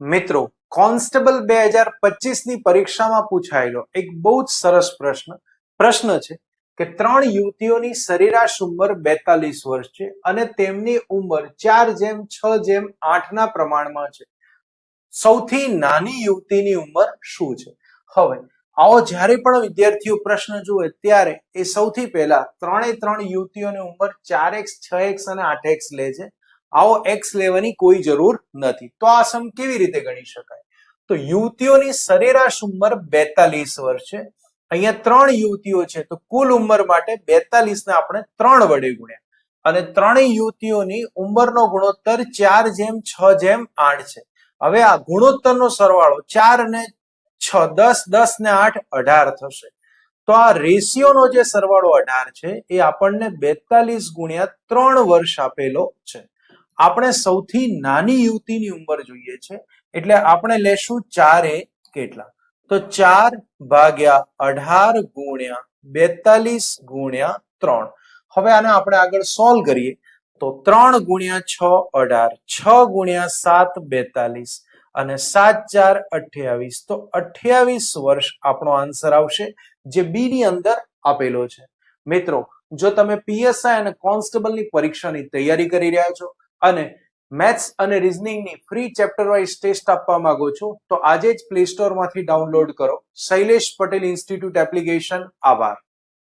મિત્રો, કોન્સ્ટેબલ 2025 ની પરીક્ષામાં પૂછાયેલો એક બહુ જ સરસ પ્રશ્ન છે કે 3 યુવતીઓની સરેરાશ ઉંમર 42 વર્ષ છે અને તેમની ઉંમર 4:6:8 ના પ્રમાણમાં છે. સૌથી નાની યુવતીની ઉંમર શું છે? હવે આવો જ્યારે પણ વિદ્યાર્થીઓ પ્રશ્ન જુએ ત્યારે એ સૌથી પહેલા 3 યુવતીઓની ઉંમર 4x 6x અને 8x લે છે. આવો એક્સ લેવાની કોઈ જરૂર નથી. તો આ સમ કેવી રીતે ગણી શકાય? તો યુવતીઓની સરેરાશ ઉંમર 42 વર્ષ છે. અહીંયા 3 યુવતીઓ છે તો કુલ ઉંમર માટે 42 ને આપણે 3 વડે ગુણ્યા અને 3 યુવતીઓની ઉંમરનો ગુણોત્તર 4:6:8 છે. હવે આ ગુણોત્તરનો સરવાળો 4 ને 6 10 10 ને 8 18 થશે. તો આ રેશિયોનો જે સરવાળો 18 છે એ આપણને 42 ગુણ્યા 3 વર્ષ આપેલો છે. આપણે સૌથી નાની યુવતીની ઉંમર જોઈએ છે એટલે આપણે લેશું 4 એ કેટલા? તો 4/18 ગુણ્યા 42 ગુણ્યા 3. હવે આને આપણે આગળ સોલ્વ કરીએ તો 3 ગુણ્યા 6 18, 6 ગુણ્યા 7 42 અને 7 4 28. તો 28 વર્ષ આપણો આન્સર આવશે જે બી ની અંદર આપેલો છે. મિત્રો, જો તમે પીએસઆઈ અને કોન્સ્ટેબલની પરીક્ષાની તૈયારી કરી રહ્યા છો અને મેથ્સ અને રીઝનિંગની ફ્રી ચેપ્ટર વાઇઝ ટેસ્ટ આપવા માંગો છો તો આજે જ પ્લે સ્ટોર માંથી ડાઉનલોડ કરો શૈલેષ પટેલ ઇન્સ્ટિટ્યૂટ એપ્લિકેશન. આભાર.